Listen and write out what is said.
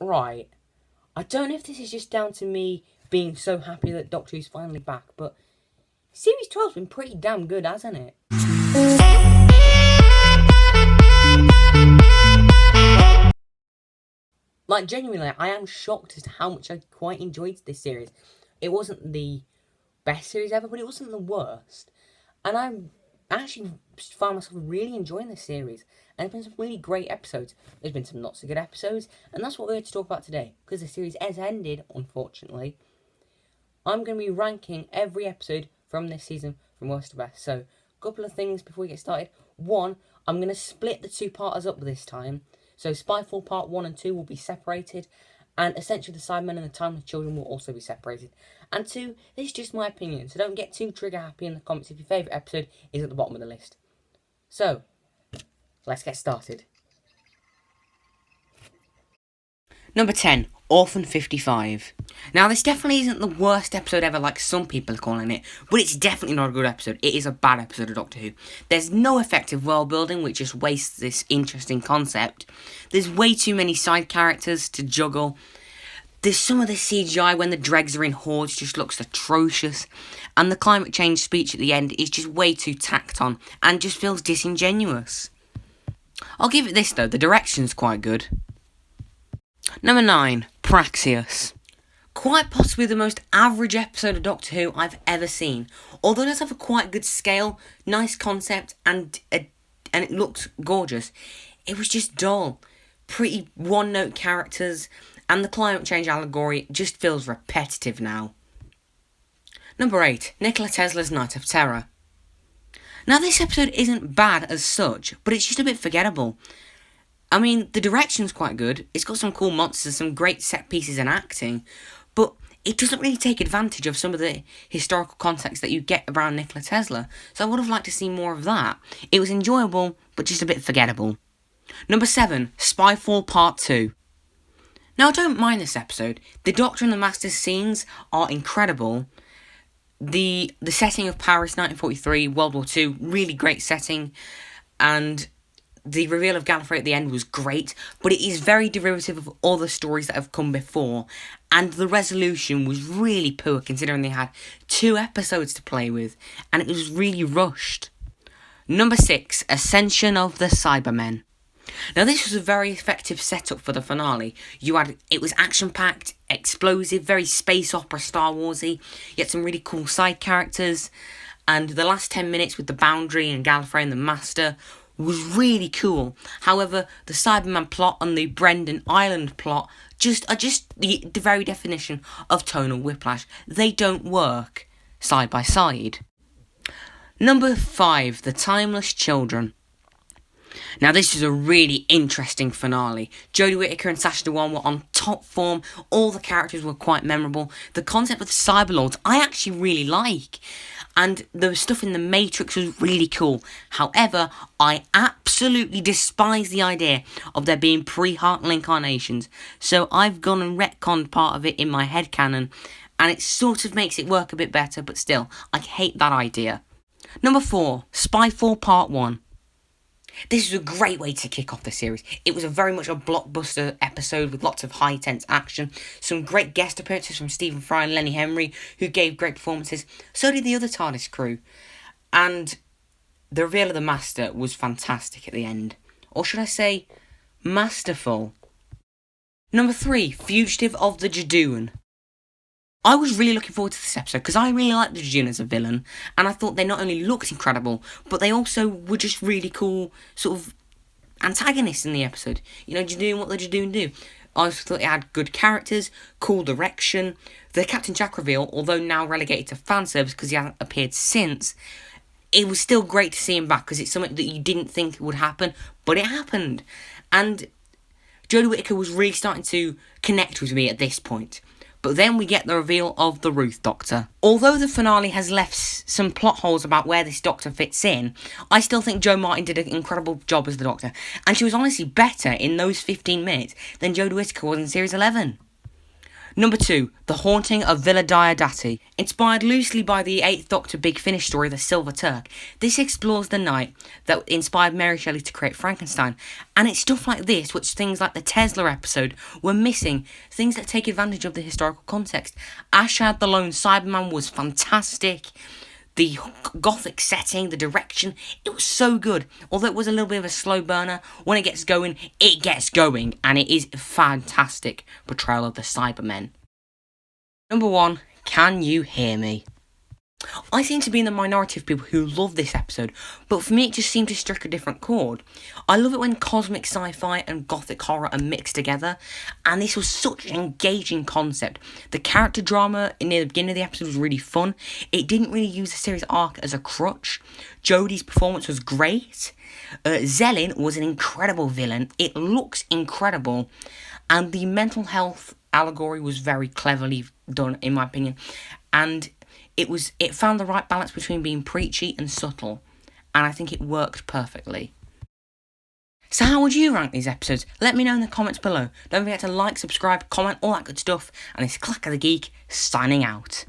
Right. I don't know if this is just down to me being so happy that Doctor Who's finally back, but Series 12's been pretty damn good, hasn't it? Like, genuinely, I am shocked as to how much I quite enjoyed this series. It wasn't the best series ever, but it wasn't the worst. And I actually found myself really enjoying this series. And there's been some really great episodes. There's been some not so good episodes. And that's what we're here to talk about today. Because the series has ended, unfortunately. I'm going to be ranking every episode from this season from worst to best. So, a couple of things before we get started. One, I'm going to split the two-parters up this time. So, Spyfall Part 1 and 2 will be separated. And Ascension of the Cybermen and the Timeless Children will also be separated. And 2, this is just my opinion, so don't get too trigger happy in the comments if your favourite episode is at the bottom of the list. So, let's get started. Number 10, Orphan 55. Now, this definitely isn't the worst episode ever like some people are calling it, but it's definitely not a good episode. It is a bad episode of Doctor Who. There's no effective world building, which just wastes this interesting concept. There's way too many side characters to juggle. There's some of the CGI when the dregs are in hordes just looks atrocious, and the climate change speech at the end is just way too tacked on and just feels disingenuous. I'll give it this though, the direction's quite good. Number 9, Praxeus. Quite possibly the most average episode of Doctor Who I've ever seen. Although it does have a quite good scale, nice concept, and it looks gorgeous, it was just dull. Pretty one-note characters, and the climate change allegory just feels repetitive now. Number 8, Nikola Tesla's Night of Terror. Now this episode isn't bad as such, but it's just a bit forgettable. I mean, the direction's quite good, it's got some cool monsters, some great set pieces and acting, but it doesn't really take advantage of some of the historical context that you get around Nikola Tesla, so I would have liked to see more of that. It was enjoyable, but just a bit forgettable. Number 7, Spyfall Part 2. Now, I don't mind this episode. The Doctor and the Master's scenes are incredible. The setting of Paris 1943, World War II, really great setting, and the reveal of Gallifrey at the end was great, but it is very derivative of all the stories that have come before, and the resolution was really poor considering they had 2 episodes to play with, and it was really rushed. Number 6, Ascension of the Cybermen. Now this was a very effective setup for the finale. It was action-packed, explosive, very space opera Star Warsy. You had some really cool side characters, and the last 10 minutes with the Boundary and Gallifrey and the Master was really cool. However, the Cyberman plot and the Brendan Island plot are just the very definition of tonal whiplash. They don't work side by side. Number 5, The Timeless Children. Now this is a really interesting finale. Jodie Whittaker and Sacha Dhawan were on top form, all the characters were quite memorable. The concept of the Cyberlords I actually really like, and the stuff in the Matrix was really cool. However, I absolutely despise the idea of there being pre-Hartnell incarnations, so I've gone and retconned part of it in my headcanon, and it sort of makes it work a bit better, but still, I hate that idea. Number 4, Spyfall Part 1. This was a great way to kick off the series. It was very much a blockbuster episode with lots of high tense action, some great guest appearances from Stephen Fry and Lenny Henry, who gave great performances. So did the other TARDIS crew. And the reveal of the Master was fantastic at the end. Or should I say, masterful. Number 3, Fugitive of the Judoon. I was really looking forward to this episode because I really liked the Judoon as a villain, and I thought they not only looked incredible, but they also were just really cool sort of antagonists in the episode. You know, Judoon, what the Judoon do. I also thought it had good characters, cool direction. The Captain Jack reveal, although now relegated to fan service because he hasn't appeared since, it was still great to see him back because it's something that you didn't think would happen, but it happened. And Jodie Whittaker was really starting to connect with me at this point. But then we get the reveal of the Ruth Doctor. Although the finale has left some plot holes about where this Doctor fits in, I still think Jo Martin did an incredible job as the Doctor, and she was honestly better in those 15 minutes than Jodie Whittaker was in Series 11. Number 2, The Haunting of Villa Diodati. Inspired loosely by the 8th Doctor Big Finish story, The Silver Turk, this explores the night that inspired Mary Shelley to create Frankenstein. And it's stuff like this, which things like the Tesla episode were missing, things that take advantage of the historical context. Ashad the Lone Cyberman was fantastic. The gothic setting, the direction, it was so good. Although it was a little bit of a slow burner, when it gets going, and it is a fantastic portrayal of the Cybermen. Number 1, Can You Hear Me? I seem to be in the minority of people who love this episode, but for me it just seemed to strike a different chord. I love it when cosmic sci-fi and gothic horror are mixed together, and this was such an engaging concept. The character drama near the beginning of the episode was really fun. It didn't really use the series arc as a crutch. Jodie's performance was great. Zelin was an incredible villain. It looks incredible, and the mental health allegory was very cleverly done, in my opinion, and it found the right balance between being preachy and subtle, and I think it worked perfectly. So how would you rank these episodes? Let me know in the comments below. Don't forget to like, subscribe, comment, all that good stuff, and this Clack of the Geek signing out.